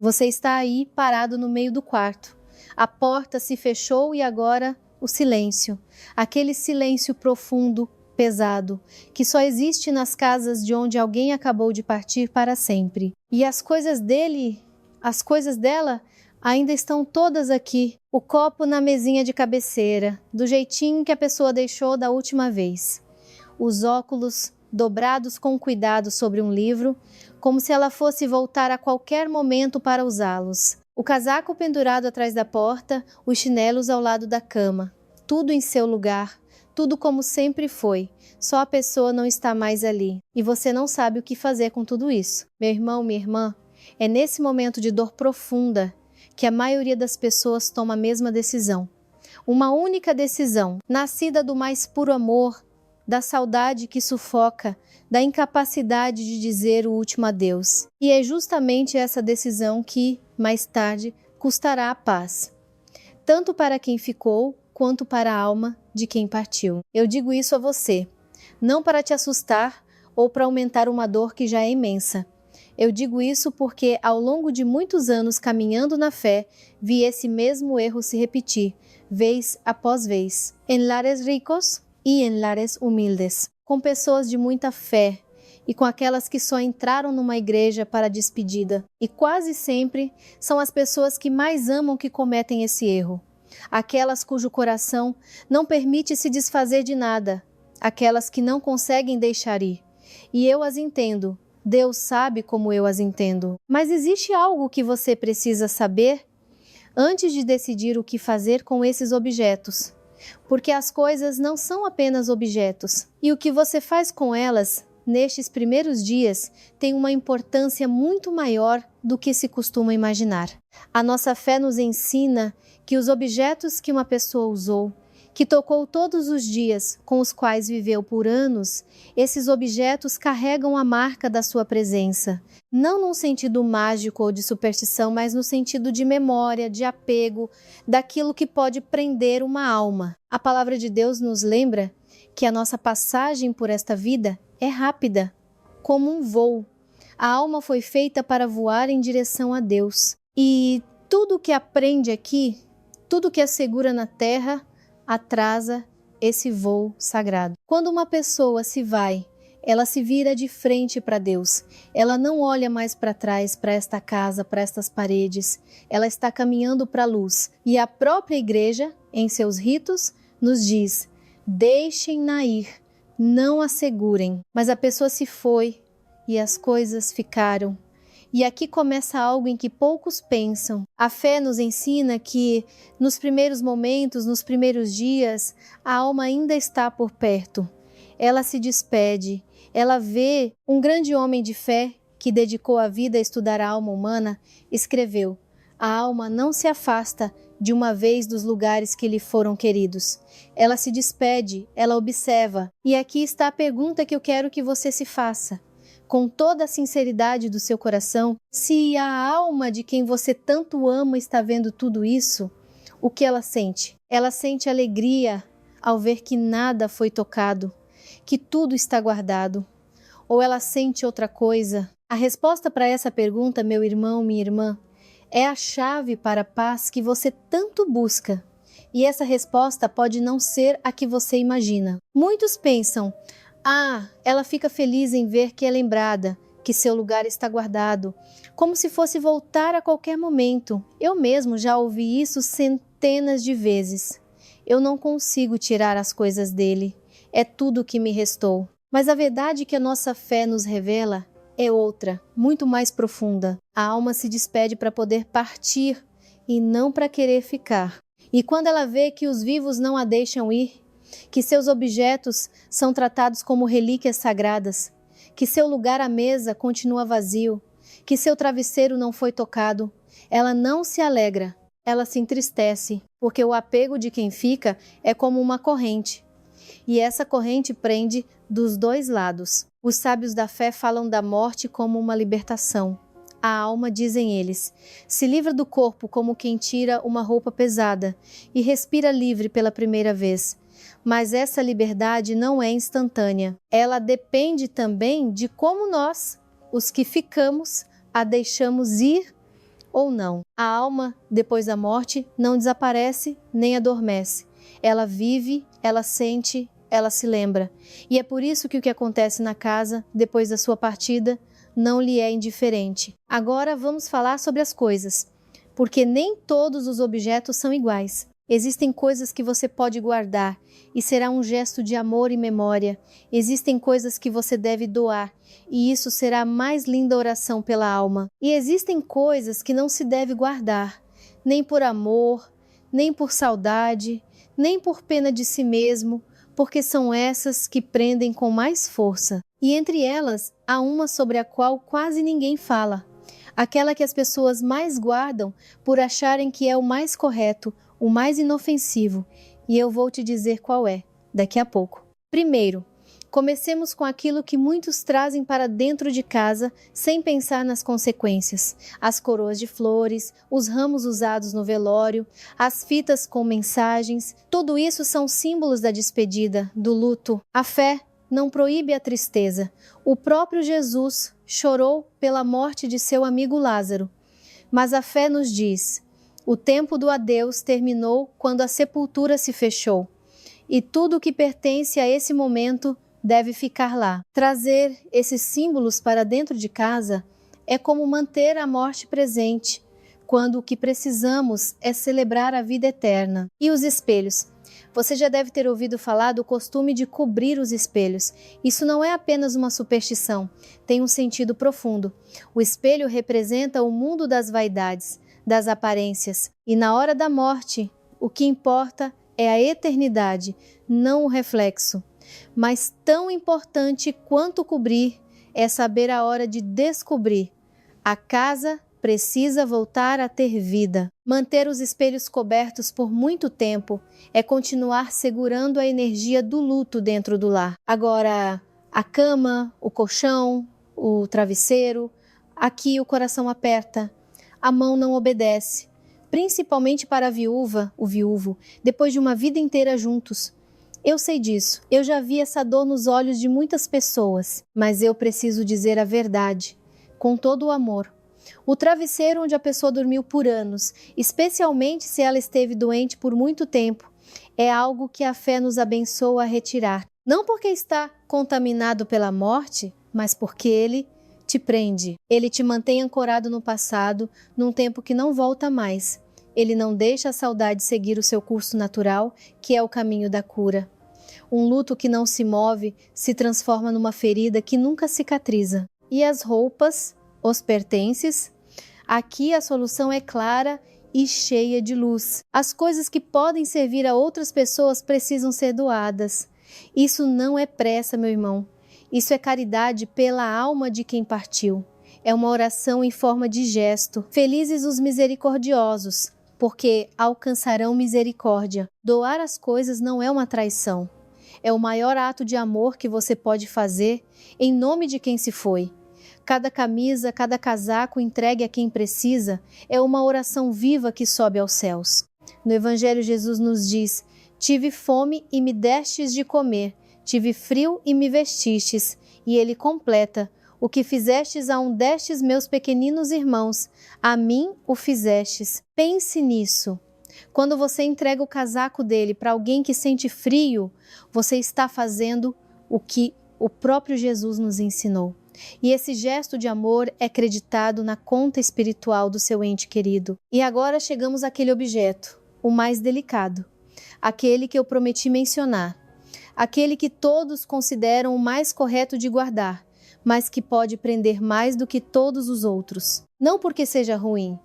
Você está aí parado no meio do quarto. A porta se fechou e agora o silêncio. Aquele silêncio profundo, pesado, que só existe nas casas de onde alguém acabou de partir para sempre. E as coisas dele, as coisas dela, ainda estão todas aqui. O copo na mesinha de cabeceira, do jeitinho que a pessoa deixou da última vez. Os óculos dobrados com cuidado sobre um livro, como se ela fosse voltar a qualquer momento para usá-los. O casaco pendurado atrás da porta, os chinelos ao lado da cama. Tudo em seu lugar, tudo como sempre foi. Só a pessoa não está mais ali. E você não sabe o que fazer com tudo isso. Meu irmão, minha irmã, é nesse momento de dor profunda que a maioria das pessoas toma a mesma decisão. Uma única decisão, nascida do mais puro amor, da saudade que sufoca, da incapacidade de dizer o último adeus. E é justamente essa decisão que, mais tarde, custará a paz. Tanto para quem ficou, quanto para a alma de quem partiu. Eu digo isso a você, não para te assustar ou para aumentar uma dor que já é imensa. Eu digo isso porque, ao longo de muitos anos caminhando na fé, vi esse mesmo erro se repetir, vez após vez, em lares ricos e em lares humildes, com pessoas de muita fé e com aquelas que só entraram numa igreja para a despedida. E quase sempre são as pessoas que mais amam que cometem esse erro. Aquelas cujo coração não permite se desfazer de nada, aquelas que não conseguem deixar ir. E eu as entendo, Deus sabe como eu as entendo. Mas existe algo que você precisa saber antes de decidir o que fazer com esses objetos. Porque as coisas não são apenas objetos, e o que você faz com elas nestes primeiros dias tem uma importância muito maior do que se costuma imaginar. A nossa fé nos ensina que os objetos que uma pessoa usou, que tocou todos os dias, com os quais viveu por anos, esses objetos carregam a marca da sua presença. Não num sentido mágico ou de superstição, mas no sentido de memória, de apego, daquilo que pode prender uma alma. A palavra de Deus nos lembra que a nossa passagem por esta vida é rápida, como um voo. A alma foi feita para voar em direção a Deus. E tudo que aprende aqui, tudo que a segura na terra, atrasa esse voo sagrado. Quando uma pessoa se vai, ela se vira de frente para Deus. Ela não olha mais para trás, para esta casa, para estas paredes. Ela está caminhando para a luz. E a própria igreja, em seus ritos, nos diz: deixem-na ir, não a segurem. Mas a pessoa se foi e as coisas ficaram. E aqui começa algo em que poucos pensam. A fé nos ensina que, nos primeiros momentos, nos primeiros dias, a alma ainda está por perto. Ela se despede, ela vê um grande homem de fé que dedicou a vida a estudar a alma humana, escreveu: a alma não se afasta de uma vez dos lugares que lhe foram queridos. Ela se despede, ela observa. E aqui está a pergunta que eu quero que você se faça. Com toda a sinceridade do seu coração, se a alma de quem você tanto ama está vendo tudo isso, o que ela sente? Ela sente alegria ao ver que nada foi tocado, que tudo está guardado. Ou ela sente outra coisa? A resposta para essa pergunta, meu irmão, minha irmã, é a chave para a paz que você tanto busca. E essa resposta pode não ser a que você imagina. Muitos pensam: ela fica feliz em ver que é lembrada, que seu lugar está guardado, como se fosse voltar a qualquer momento. Eu mesmo já ouvi isso centenas de vezes. Eu não consigo tirar as coisas dele, é tudo o que me restou. Mas a verdade que a nossa fé nos revela é outra, muito mais profunda. A alma se despede para poder partir e não para querer ficar. E quando ela vê que os vivos não a deixam ir, que seus objetos são tratados como relíquias sagradas, que seu lugar à mesa continua vazio, que seu travesseiro não foi tocado, ela não se alegra, ela se entristece, porque o apego de quem fica é como uma corrente. E essa corrente prende dos dois lados. Os sábios da fé falam da morte como uma libertação. A alma, dizem eles, se livra do corpo como quem tira uma roupa pesada e respira livre pela primeira vez. Mas essa liberdade não é instantânea. Ela depende também de como nós, os que ficamos, a deixamos ir ou não. A alma, depois da morte, não desaparece nem adormece. Ela vive, ela sente, ela se lembra. E é por isso que o que acontece na casa, depois da sua partida, não lhe é indiferente. Agora vamos falar sobre as coisas, porque nem todos os objetos são iguais. Existem coisas que você pode guardar e será um gesto de amor e memória. Existem coisas que você deve doar e isso será a mais linda oração pela alma. E existem coisas que não se deve guardar, nem por amor, nem por saudade, nem por pena de si mesmo, porque são essas que prendem com mais força. E entre elas, há uma sobre a qual quase ninguém fala. Aquela que as pessoas mais guardam por acharem que é o mais correto, o mais inofensivo. E eu vou te dizer qual é, daqui a pouco. Primeiro, comecemos com aquilo que muitos trazem para dentro de casa sem pensar nas consequências. As coroas de flores, os ramos usados no velório, as fitas com mensagens, tudo isso são símbolos da despedida, do luto. A fé não proíbe a tristeza. O próprio Jesus chorou pela morte de seu amigo Lázaro. Mas a fé nos diz: o tempo do adeus terminou quando a sepultura se fechou. E tudo o que pertence a esse momento deve ficar lá. Trazer esses símbolos para dentro de casa é como manter a morte presente, quando o que precisamos é celebrar a vida eterna. E os espelhos? Você já deve ter ouvido falar do costume de cobrir os espelhos. Isso não é apenas uma superstição, tem um sentido profundo. O espelho representa o mundo das vaidades, das aparências. E na hora da morte, o que importa é a eternidade, não o reflexo. Mas tão importante quanto cobrir é saber a hora de descobrir. A casa precisa voltar a ter vida. Manter os espelhos cobertos por muito tempo é continuar segurando a energia do luto dentro do lar. Agora, a cama, o colchão, o travesseiro, aqui o coração aperta, a mão não obedece. Principalmente para a viúva, o viúvo, depois de uma vida inteira juntos. Eu sei disso, eu já vi essa dor nos olhos de muitas pessoas, mas eu preciso dizer a verdade, com todo o amor. O travesseiro onde a pessoa dormiu por anos, especialmente se ela esteve doente por muito tempo, é algo que a fé nos abençoa a retirar. Não porque está contaminado pela morte, mas porque ele te prende. Ele te mantém ancorado no passado, num tempo que não volta mais. Ele não deixa a saudade seguir o seu curso natural, que é o caminho da cura. Um luto que não se move se transforma numa ferida que nunca cicatriza. E as roupas, os pertences? Aqui a solução é clara e cheia de luz. As coisas que podem servir a outras pessoas precisam ser doadas. Isso não é pressa, meu irmão. Isso é caridade pela alma de quem partiu. É uma oração em forma de gesto. Felizes os misericordiosos, porque alcançarão misericórdia. Doar as coisas não é uma traição. É o maior ato de amor que você pode fazer em nome de quem se foi. Cada camisa, cada casaco entregue a quem precisa é uma oração viva que sobe aos céus. No Evangelho, Jesus nos diz: tive fome e me destes de comer, tive frio e me vestistes. E ele completa: o que fizestes a um destes meus pequeninos irmãos, a mim o fizestes. Pense nisso. Quando você entrega o casaco dele para alguém que sente frio, você está fazendo o que o próprio Jesus nos ensinou. E esse gesto de amor é creditado na conta espiritual do seu ente querido. E agora chegamos àquele objeto, o mais delicado, aquele que eu prometi mencionar, aquele que todos consideram o mais correto de guardar, mas que pode prender mais do que todos os outros. Não porque seja ruim,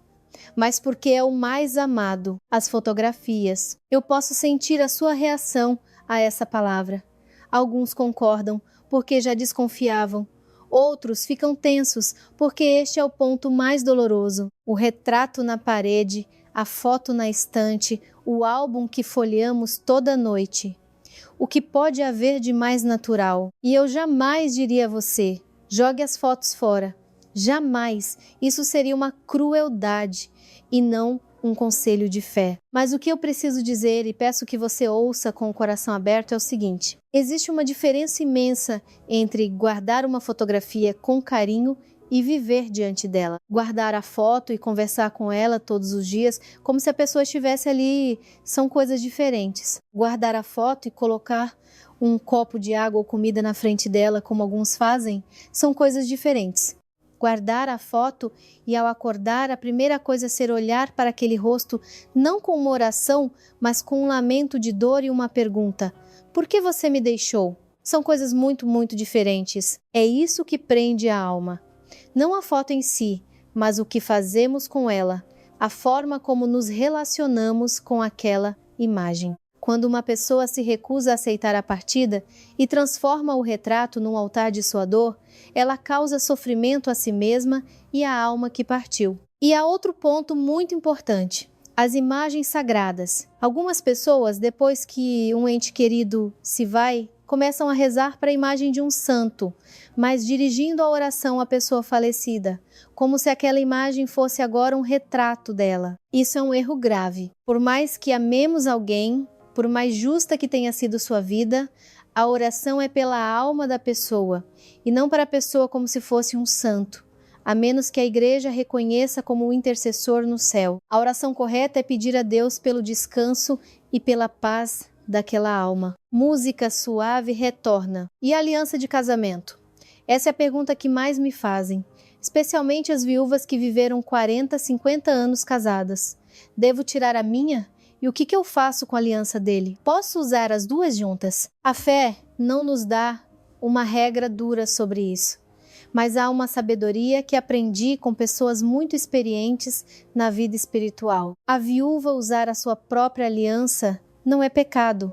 mas porque é o mais amado, as fotografias. Eu posso sentir a sua reação a essa palavra. Alguns concordam porque já desconfiavam. Outros ficam tensos porque este é o ponto mais doloroso. O retrato na parede, a foto na estante, o álbum que folheamos toda noite. O que pode haver de mais natural? E eu jamais diria a você: jogue as fotos fora. Jamais. Isso seria uma crueldade e não um conselho de fé. Mas o que eu preciso dizer, e peço que você ouça com o coração aberto, é o seguinte: existe uma diferença imensa entre guardar uma fotografia com carinho e viver diante dela. Guardar a foto e conversar com ela todos os dias, como se a pessoa estivesse ali, são coisas diferentes. Guardar a foto e colocar um copo de água ou comida na frente dela, como alguns fazem, são coisas diferentes. Guardar a foto e ao acordar, a primeira coisa a ser olhar para aquele rosto, não com uma oração, mas com um lamento de dor e uma pergunta: por que você me deixou? São coisas muito, muito diferentes. É isso que prende a alma. Não a foto em si, mas o que fazemos com ela, a forma como nos relacionamos com aquela imagem. Quando uma pessoa se recusa a aceitar a partida e transforma o retrato num altar de sua dor, ela causa sofrimento a si mesma e à alma que partiu. E há outro ponto muito importante: as imagens sagradas. Algumas pessoas, depois que um ente querido se vai, começam a rezar para a imagem de um santo, mas dirigindo a oração à pessoa falecida, como se aquela imagem fosse agora um retrato dela. Isso é um erro grave. Por mais que amemos alguém, por mais justa que tenha sido sua vida, a oração é pela alma da pessoa, e não para a pessoa como se fosse um santo, a menos que a igreja reconheça como um intercessor no céu. A oração correta é pedir a Deus pelo descanso e pela paz daquela alma. Música suave retorna. E a aliança de casamento? Essa é a pergunta que mais me fazem, especialmente as viúvas que viveram 40, 50 anos casadas. Devo tirar a minha? E o que eu faço com a aliança dele? Posso usar as duas juntas? A fé não nos dá uma regra dura sobre isso, mas há uma sabedoria que aprendi com pessoas muito experientes na vida espiritual. A viúva usar a sua própria aliança não é pecado.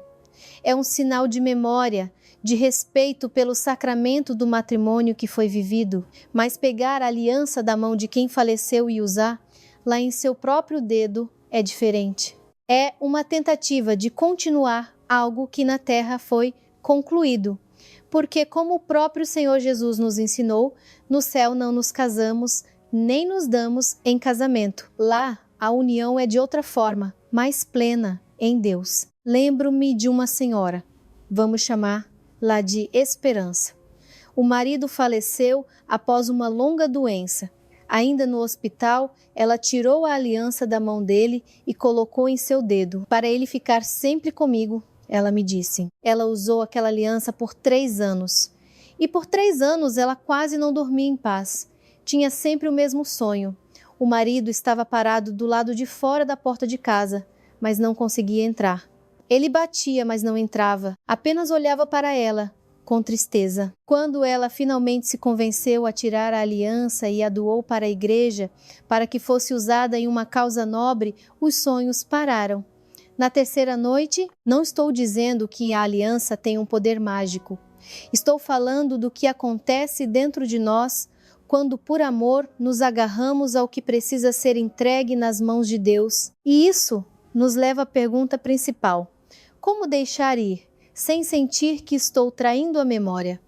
É um sinal de memória, de respeito pelo sacramento do matrimônio que foi vivido, mas pegar a aliança da mão de quem faleceu e usar lá em seu próprio dedo é diferente. É uma tentativa de continuar algo que na terra foi concluído, porque como o próprio Senhor Jesus nos ensinou, no céu não nos casamos, nem nos damos em casamento. Lá a união é de outra forma, mais plena em Deus. Lembro-me de uma senhora, vamos chamar-la de Esperança. O marido faleceu após uma longa doença. Ainda no hospital, ela tirou a aliança da mão dele e colocou em seu dedo. Para ele ficar sempre comigo, ela me disse. Ela usou aquela aliança por 3 anos. E por 3 anos ela quase não dormia em paz. Tinha sempre o mesmo sonho. O marido estava parado do lado de fora da porta de casa, mas não conseguia entrar. Ele batia, mas não entrava. Apenas olhava para ela, com tristeza. Quando ela finalmente se convenceu a tirar a aliança e a doou para a igreja, para que fosse usada em uma causa nobre, os sonhos pararam. Na terceira noite, não estou dizendo que a aliança tem um poder mágico. Estou falando do que acontece dentro de nós quando, por amor, nos agarramos ao que precisa ser entregue nas mãos de Deus. E isso nos leva à pergunta principal: como deixar ir, sem sentir que estou traindo a memória?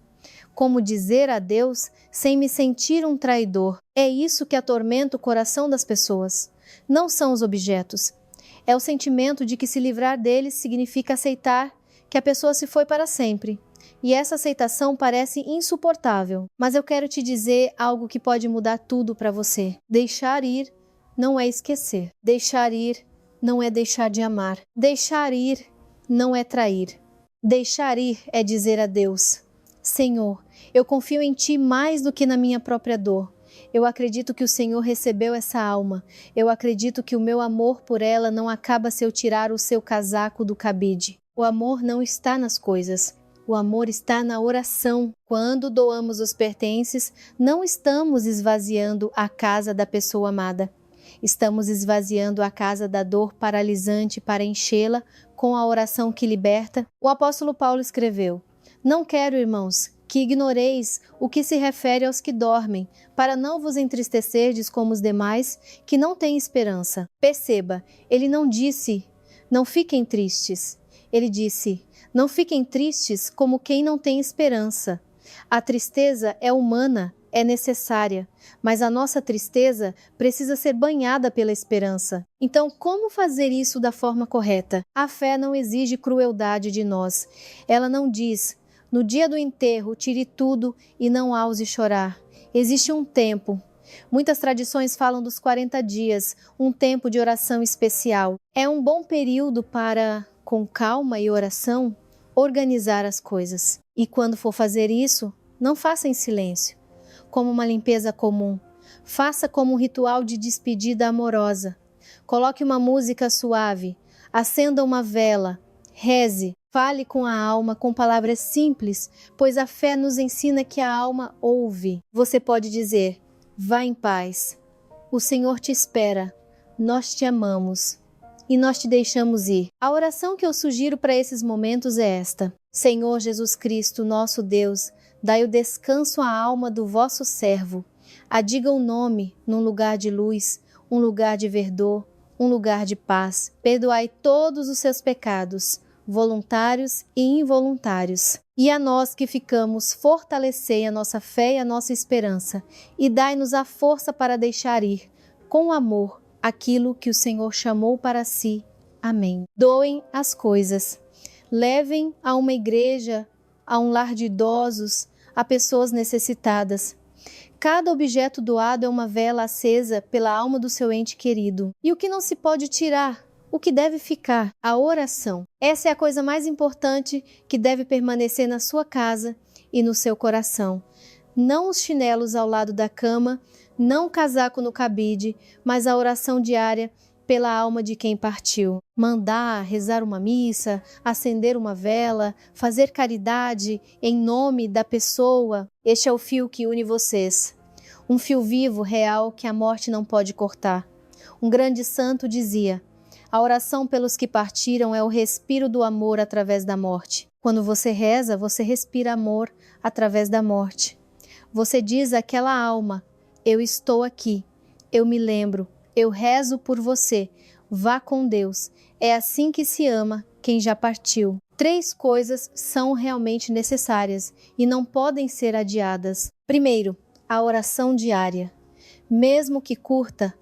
Como dizer adeus sem me sentir um traidor? É isso que atormenta o coração das pessoas. Não são os objetos. É o sentimento de que se livrar deles significa aceitar que a pessoa se foi para sempre. E essa aceitação parece insuportável. Mas eu quero te dizer algo que pode mudar tudo para você. Deixar ir não é esquecer. Deixar ir não é deixar de amar. Deixar ir não é trair. Deixar ir é dizer a Deus: Senhor, eu confio em Ti mais do que na minha própria dor. Eu acredito que o Senhor recebeu essa alma. Eu acredito que o meu amor por ela não acaba se eu tirar o seu casaco do cabide. O amor não está nas coisas. O amor está na oração. Quando doamos os pertences, não estamos esvaziando a casa da pessoa amada. Estamos esvaziando a casa da dor paralisante para enchê-la com a oração que liberta. O apóstolo Paulo escreveu: Não quero, irmãos, que ignoreis o que se refere aos que dormem, para não vos entristecerdes como os demais, que não têm esperança. Perceba, ele não disse, não fiquem tristes. Ele disse, não fiquem tristes como quem não tem esperança. A tristeza é humana, é necessária, mas a nossa tristeza precisa ser banhada pela esperança. Então, como fazer isso da forma correta? A fé não exige crueldade de nós. Ela não diz: no dia do enterro, tire tudo e não ouse chorar. Existe um tempo. Muitas tradições falam dos 40 dias, um tempo de oração especial. É um bom período para, com calma e oração, organizar as coisas. E quando for fazer isso, não faça em silêncio, como uma limpeza comum. Faça como um ritual de despedida amorosa. Coloque uma música suave, acenda uma vela, reze, fale com a alma com palavras simples, pois a fé nos ensina que a alma ouve. Você pode dizer: vá em paz, o Senhor te espera, nós te amamos e nós te deixamos ir. A oração que eu sugiro para esses momentos é esta: Senhor Jesus Cristo, nosso Deus, dai o descanso à alma do vosso servo. Adiga o nome num lugar de luz, um lugar de verdor, um lugar de paz. Perdoai todos os seus pecados, voluntários e involuntários. E a nós que ficamos, fortalecei a nossa fé e a nossa esperança, e dai-nos a força para deixar ir, com amor, aquilo que o Senhor chamou para si. Amém. Doem as coisas. Levem a uma igreja, a um lar de idosos, a pessoas necessitadas. Cada objeto doado é uma vela acesa pela alma do seu ente querido. E o que não se pode tirar? O que deve ficar? A oração. Essa é a coisa mais importante que deve permanecer na sua casa e no seu coração. Não os chinelos ao lado da cama, não o casaco no cabide, mas a oração diária pela alma de quem partiu. Mandar, rezar uma missa, acender uma vela, fazer caridade em nome da pessoa. Este é o fio que une vocês. Um fio vivo, real, que a morte não pode cortar. Um grande santo dizia: a oração pelos que partiram é o respiro do amor através da morte. Quando você reza, você respira amor através da morte. Você diz àquela alma: eu estou aqui, eu me lembro, eu rezo por você, vá com Deus. É assim que se ama quem já partiu. 3 coisas são realmente necessárias e não podem ser adiadas. Primeiro, a oração diária. Mesmo que curta,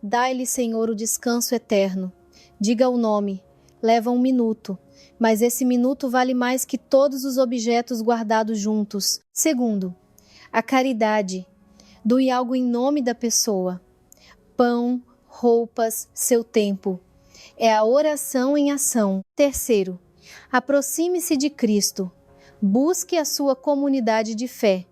dai-lhe, Senhor, o descanso eterno. Diga o nome, leva 1 minuto, mas esse minuto vale mais que todos os objetos guardados juntos. Segundo, a caridade. Doe algo em nome da pessoa. Pão, roupas, seu tempo. É a oração em ação. Terceiro, aproxime-se de Cristo. Busque a sua comunidade de fé.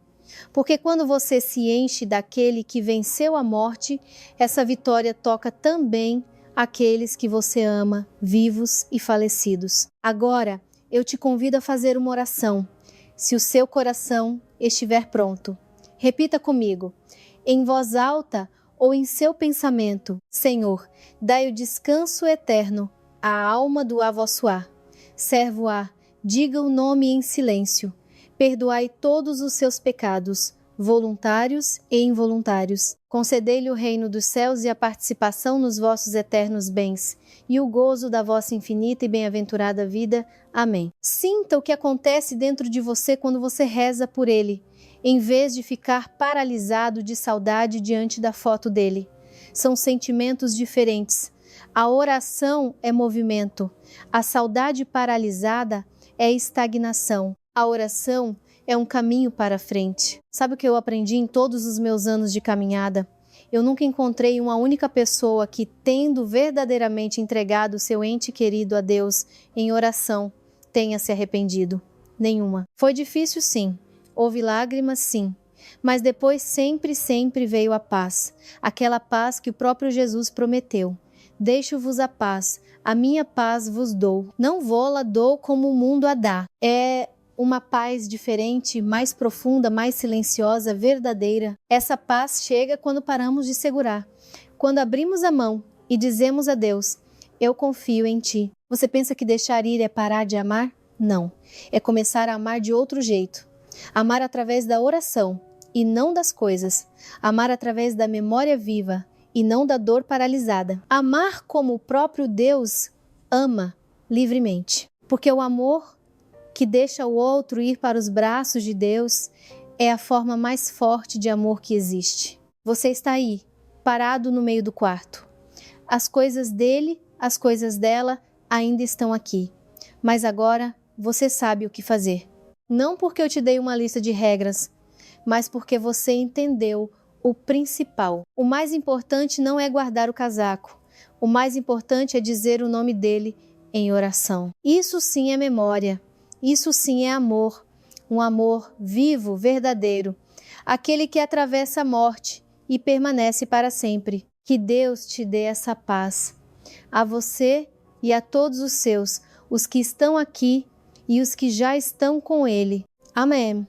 Porque quando você se enche daquele que venceu a morte, essa vitória toca também aqueles que você ama, vivos e falecidos. Agora, eu te convido a fazer uma oração. Se o seu coração estiver pronto, repita comigo, em voz alta ou em seu pensamento: Senhor, dai o descanso eterno à alma do Avossuá. Servo A, diga o nome em silêncio. Perdoai todos os seus pecados, voluntários e involuntários. Concedei-lhe o reino dos céus e a participação nos vossos eternos bens, e o gozo da vossa infinita e bem-aventurada vida. Amém. Sinta o que acontece dentro de você quando você reza por ele, em vez de ficar paralisado de saudade diante da foto dele. São sentimentos diferentes. A oração é movimento. A saudade paralisada é estagnação. A oração é um caminho para frente. Sabe o que eu aprendi em todos os meus anos de caminhada? Eu nunca encontrei uma única pessoa que, tendo verdadeiramente entregado seu ente querido a Deus em oração, tenha se arrependido. Nenhuma. Foi difícil, sim. Houve lágrimas, sim. Mas depois sempre veio a paz. Aquela paz que o próprio Jesus prometeu. Deixo-vos a paz, a minha paz vos dou. Não vô-la dou como o mundo a dá. É uma paz diferente, mais profunda, mais silenciosa, verdadeira. Essa paz chega quando paramos de segurar. Quando abrimos a mão e dizemos a Deus: eu confio em ti. Você pensa que deixar ir é parar de amar? Não. É começar a amar de outro jeito. Amar através da oração e não das coisas. Amar através da memória viva e não da dor paralisada. Amar como o próprio Deus ama livremente. Porque o amor que deixa o outro ir para os braços de Deus é a forma mais forte de amor que existe. Você está aí, parado no meio do quarto. As coisas dele, as coisas dela ainda estão aqui. Mas agora você sabe o que fazer. Não porque eu te dei uma lista de regras, mas porque você entendeu o principal. O mais importante não é guardar o casaco. O mais importante é dizer o nome dele em oração. Isso sim é memória. Isso sim é amor. Um amor vivo, verdadeiro. Aquele que atravessa a morte e permanece para sempre. Que Deus te dê essa paz. A você e a todos os seus, os que estão aqui e os que já estão com Ele. Amém.